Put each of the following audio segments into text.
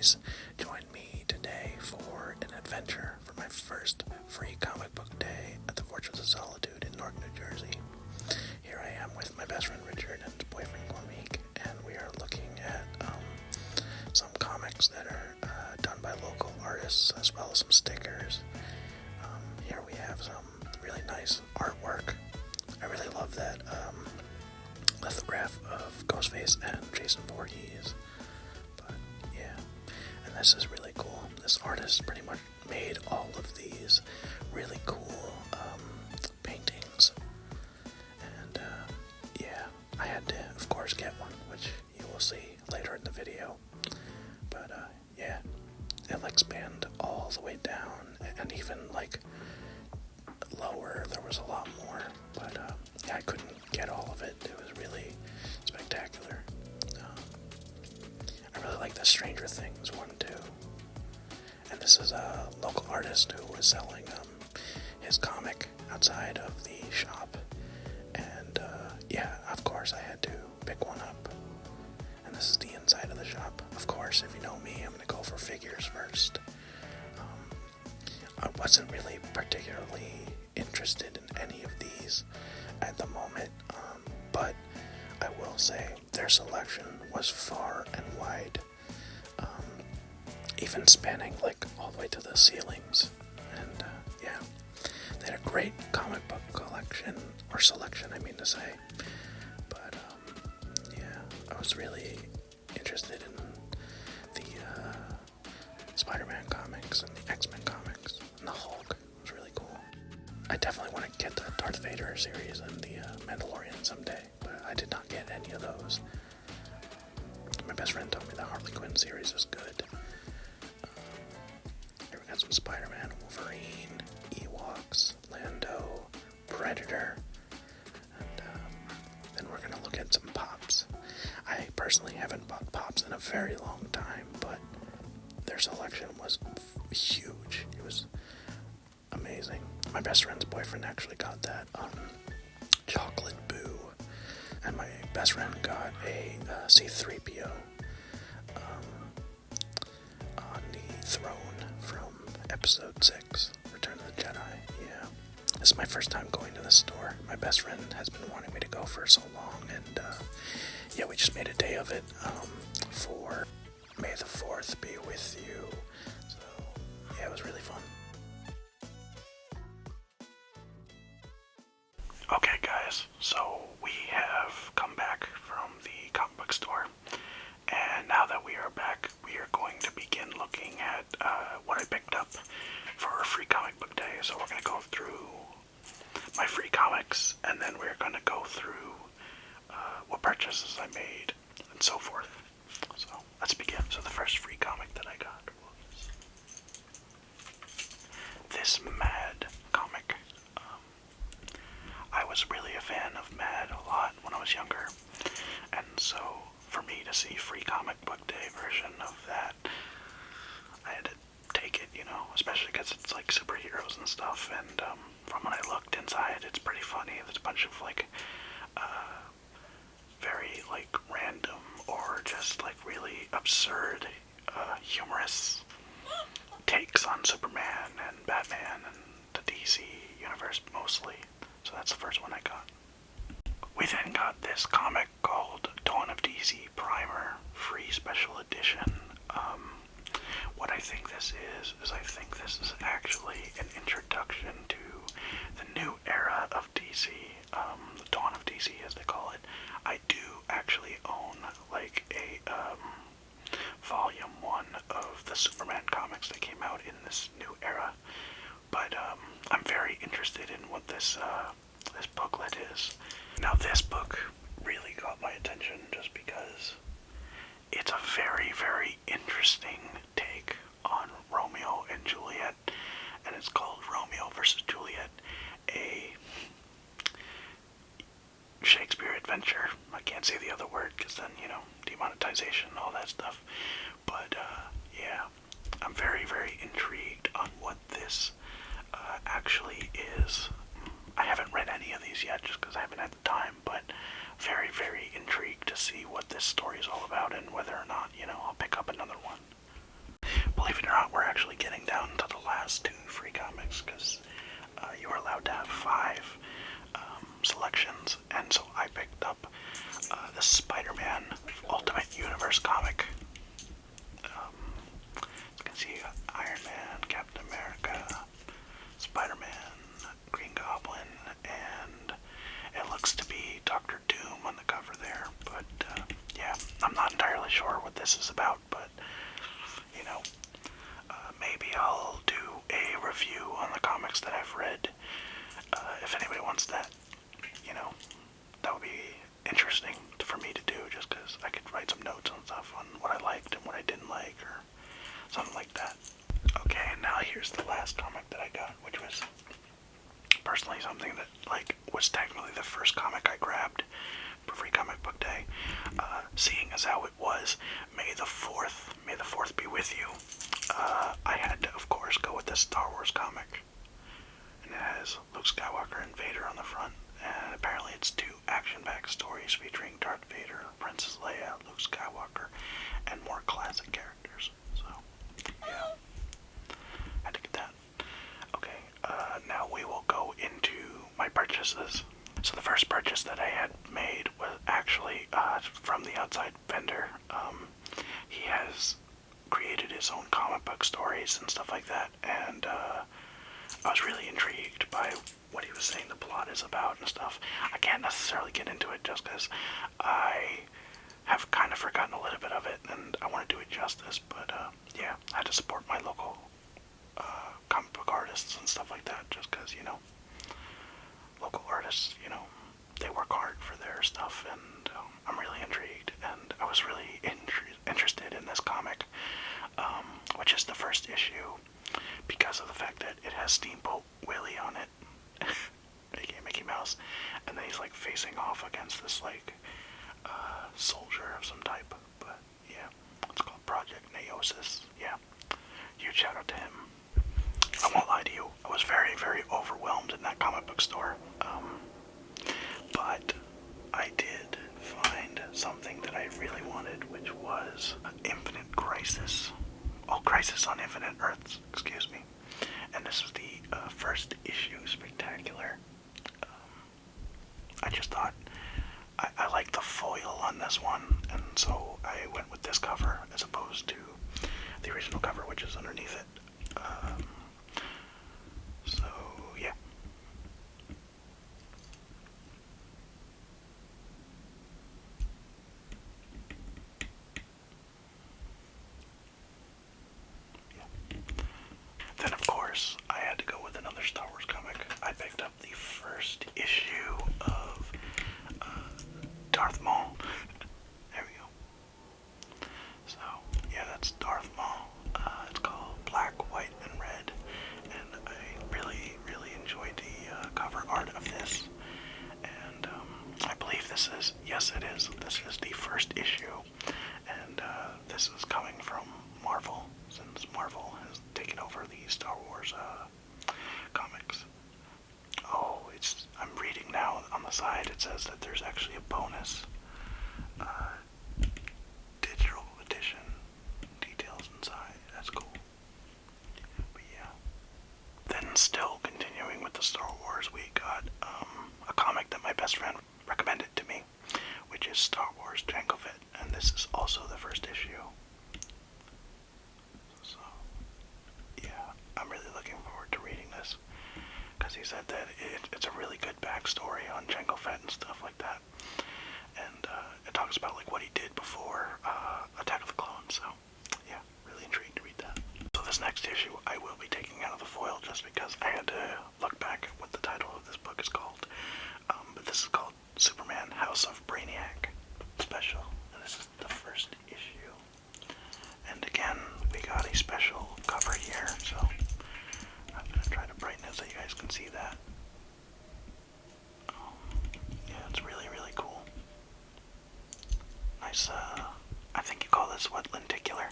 guys join me today for an adventure for my first free comic book day at the Fortress of Solitude in Newark, New Jersey. Here I am with my best friend Richard and his boyfriend Cormique, and we are looking at some comics that are done by local artists, as well as some stickers. Here we have some really nice artwork. I really love that lithograph of Ghostface and Jason Voorhees. But yeah, and this is really cool. This artist pretty much made all of these really cool paintings. And yeah, I had to, of course, get one, which you will see later in the video. But yeah, it like spanned all the way down, and even like lower, there was a lot more, but yeah, I couldn't get all of it. It was really spectacular. I really like the Stranger Things one too. And this is a local artist who was selling his comic outside of the shop. And yeah, of course I had to pick one up. And this is the inside of the shop. Of course, if you know me, I'm going to go for figures first. I wasn't really particularly interested in any of these at the moment, but I will say their selection was far and wide, even spanning like all the way to the ceilings. And yeah, they had a great comic book collection, or selection I mean to say. But yeah, I was really interested in the Spider-Man comics and the X-Men comics and the Hulk. It was really cool. I definitely want to get the Darth Vader series and the Mandalorian someday, but I did not get any of those. My best friend told me the Harley Quinn series is good. Here we got some Spider-Man, Wolverine, Ewoks, Lando, Predator, and then we're going to look at some Pops. I personally haven't bought Pops in a very long time, but their selection was huge. It was amazing. My best friend's boyfriend actually got that Chocolate Boo, and my best friend got a C-3PO on the throne from Episode 6, Return of the Jedi. Yeah, this is my first time going to the store. My best friend has been wanting me to go for so long, and yeah, we just made a day of it for May the 4th be with you. So yeah, it was really fun. Okay guys, so we have come back from the comic book store, and now that we are back, we are going to begin looking at what I picked up for our free comic book day. So we're going to go through my free comics, and then we're going to go through what purchases I made, and so forth. So let's begin. So the first free comic that I got was this Mad comic. I was really a fan of Mad a lot when I was younger, and so for me to see free comic book day version of that, I had to take it, you know, especially because it's like superheroes and stuff. And from when I looked inside, it's pretty funny. There's a bunch of like very like random or just like really absurd humorous takes on Superman and Batman and the DC universe mostly. So that's the first one I got. We then got this comic called Dawn of DC Primer, free special edition. What I think this is I think this is actually an introduction to the new era of DC, the Dawn of DC as they call it. I do actually own like a volume 1 of the Superman comics that came out in this new era, but I'm very interested in what this booklet is. Now this book really got my attention just because it's a very, very interesting take on Romeo and Juliet, and it's called Romeo versus Juliet, a Shakespeare adventure. I can't say the other word because then, you know, demonetization and all that stuff. But yeah, I'm very, very intrigued on what this actually is. I haven't read any of these yet just because I haven't had the time, but very, very intrigued to see what this story is all about and whether or not, you know, I'll pick up another one. actually getting down to the last 2 free comics, because you were allowed to have 5 selections, and so I picked up the Spider-Man Ultimate Universe comic. You can see Iron Man, Captain America, Spider-Man, Green Goblin, and it looks to be Dr. Doom on the cover there, but yeah, I'm not entirely sure what this is about, but you know, maybe I'll do a review on the comics that I've read. If anybody wants that, you know, that would be interesting for me to do, just because I could write some notes and stuff on what I liked and what I didn't like, or something like that. Okay, and now here's the last comic that I got, which was personally something that, like, was technically the first comic I grabbed for Free Comic Book Day. Seeing as how it was May the 4th be with you, I had to, of course, go with the Star Wars comic. And it has Luke Skywalker and Vader on the front, and apparently it's 2 action-packed stories featuring Darth Vader, Princess Leia, Luke Skywalker, and more classic characters. So, yeah, had to get that. Okay, now we will go into my purchases. So the first purchase that I had made was actually from the outside vendor. He has created his own comic book stories and stuff like that, and I was really intrigued by what he was saying the plot is about and stuff. I can't necessarily get into it just because I have kind of forgotten a little bit of it, and I want to do it justice, but yeah, I had to support my local comic book artists and stuff like that, just because, you know, local artists, you know, they work hard for their stuff, and I'm really intrigued, and I was really interested in this comic, which is the first issue, because of the fact that it has Steamboat Willie on it, Mickey Mouse, and then he's like facing off against this like soldier of some type. But yeah, it's called Project Naosis. Yeah, huge shout out to him. I won't lie to you, I was very, very overwhelmed in that comic book store, but I did find something that I really wanted, which was Infinite Crisis. Oh, Crisis on Infinite Earths, excuse me. And this was the first issue spectacular. I just thought I liked the foil on this one, and so I went with this cover as opposed to the original cover, which is underneath it. So yeah. Then, of course, I had to go with another Star Wars comic. I picked up the first issue of Darth Maul. There we go. So, yeah, that's Darth Maul. It's called Black, White, and Red. And I really, really enjoyed the cover art of this. And I believe this is, yes it is, this is the first issue. And this is coming from Marvel, since Marvel has taken over the Star Wars comics. Oh, I'm reading now on the side, it says that there's actually a bonus digital edition details inside. That's cool. But yeah. Then still continuing with the Star Wars, we got a comic that my best friend recommended to me, which is Star Wars Jango Fett, and this is also the first issue. So, yeah, I'm really looking forward to reading this, because he said that it's a really good backstory on Jango Fett and stuff like that, and it talks about like what he did before Attack of the Clones, so yeah, really intrigued to read that. So this next issue I will be taking out of the foil just because I had to look back at what the title of this book is called, but this is called Superman House of Brainiac Special, and this is the first issue. And again, we got a special cover here, so I'm going to try to brighten it so you guys can see that. Yeah, it's really, really cool. Nice, I think you call this, what, lenticular?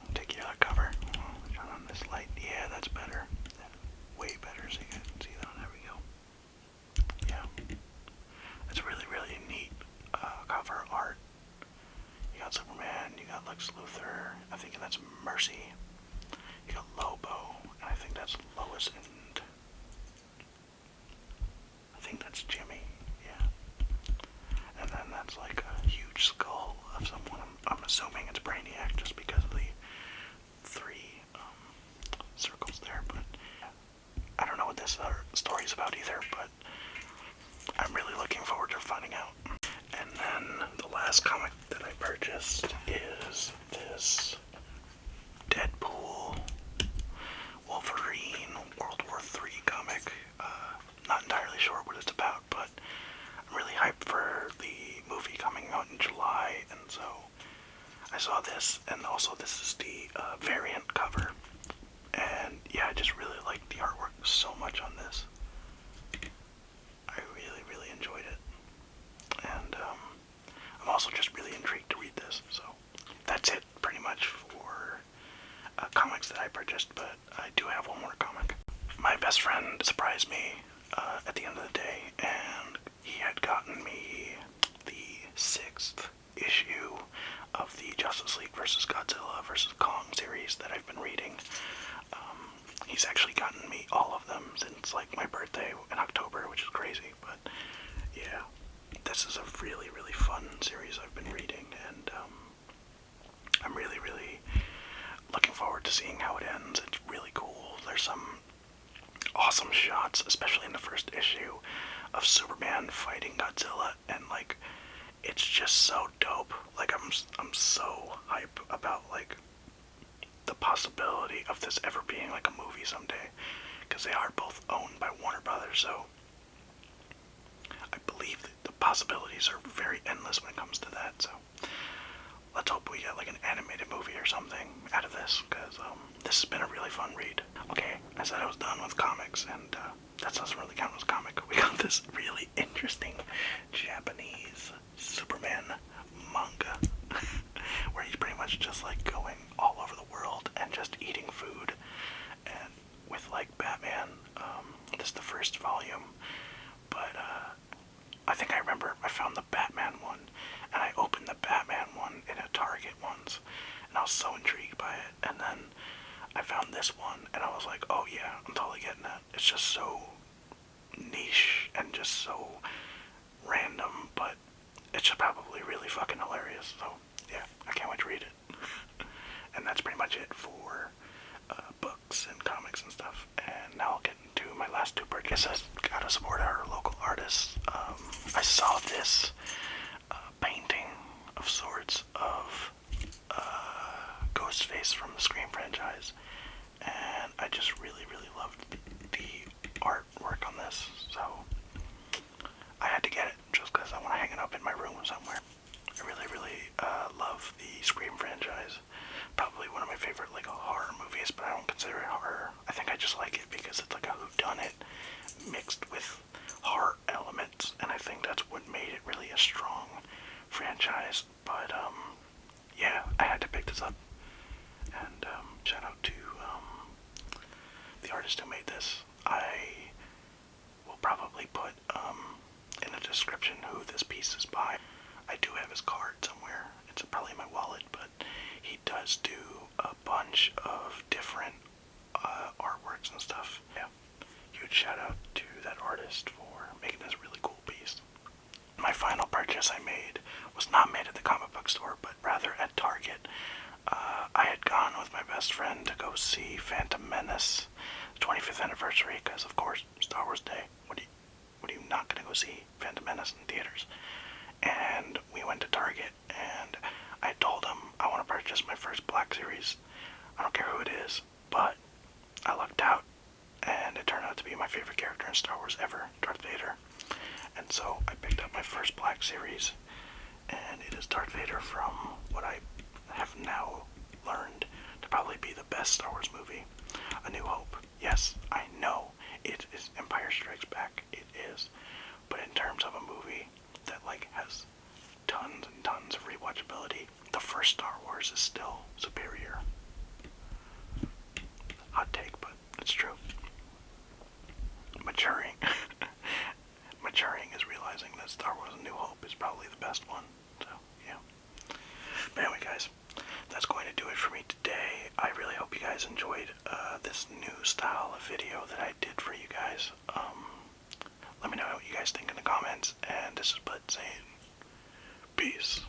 Lenticular cover. Turn on this light. Yeah, that's better. Way better, so you guys can see that. There we go. Yeah. It's really, really neat cover art. You got Superman, you got Lex Luthor, I think that's last comic that I purchased is this Deadpool Wolverine World War III comic. Not entirely sure what it's about, but I'm really hyped for the movie coming out in July, and so I saw this, and also this is the variant cover, and yeah, I just really liked the artwork so much on this. I really enjoyed it, and I'm also just really intrigued to read this, so that's it pretty much for comics that I purchased, but I do have one more comic. My best friend surprised me at the end of the day, and he had gotten me the 6th issue of the Justice League vs. Godzilla vs. Kong series that I've been reading. He's actually gotten me all of them since like my birthday in October, which is crazy, but yeah, this is a really fun series I've been reading, and I'm really looking forward to seeing how it ends. It's really cool. There's some awesome shots, especially in the first issue, of Superman fighting Godzilla, and like it's just so dope. Like I'm so hype about like the possibility of this ever being like a movie someday, because they are both owned by Warner Brothers, so I believe that the possibilities are very endless when it comes to that. So let's hope we get like an animated movie or something out of this, because this has been a really fun read. Okay, I said I was done with comics, and that doesn't really count as a comic. We got this really interesting Japanese Superman manga where he's pretty much just like going all over the world and just eating food, and with like Batman. This is the first volume, but I think I remember I found the Batman one, and I opened the Batman one in a Target once, and I was so intrigued by it, and then I found this one, and I was like, oh yeah, I'm totally getting that. It's just so niche and just so random, but it's probably really fucking hilarious, so yeah, I can't wait to read it. And that's pretty much it for books and comics and stuff, and now I'll get into my last two purchases. Gotta support our local artists. I saw this painting of sorts of Ghostface from the Scream franchise, and I just really loved the artwork on this, so I had to get it just because I want to hang it up in my room somewhere. I really love the Scream franchise. Probably one of my favorite like horror movies, but I don't consider it horror. I think I just like it because it's like a whodunit mixed with horror elements, and I think that's what made it really a strong franchise. But yeah, I had to pick this up, and shout out to the artist who made this. I will probably put in the description who this piece is by. I do have his card somewhere. It's probably in my wallet, but he does do a bunch of different artworks and stuff. Yeah, huge shout out to that artist for making this really cool piece. My final purchase I made was not made at the comic book store, but rather at Target. I had gone with my best friend to go see Phantom Menace, 25th anniversary, because of course, Star Wars Day. What are you not gonna go see Phantom Menace in theaters? And we went to Target, and I told him I want to purchase my first Black Series. I don't care who it is, but I lucked out, and it turned out to be my favorite character in Star Wars ever, Darth Vader. And so I picked up my first Black Series, and it is Darth Vader from what I have now learned to probably be the best Star Wars movie, A New Hope. Yes, I know it is Empire Strikes Back. It is. But in terms of a movie that like has tons and tons of rewatchability, the first Star Wars is still superior. Hot take, but it's true. Maturing. Maturing is realizing that Star Wars A New Hope is probably the best one. So, yeah. But anyway, guys, that's going to do it for me today. I really hope you guys enjoyed this new style of video that I did for you guys. Let me know what you guys think in the comments, and this is Bud saying peace.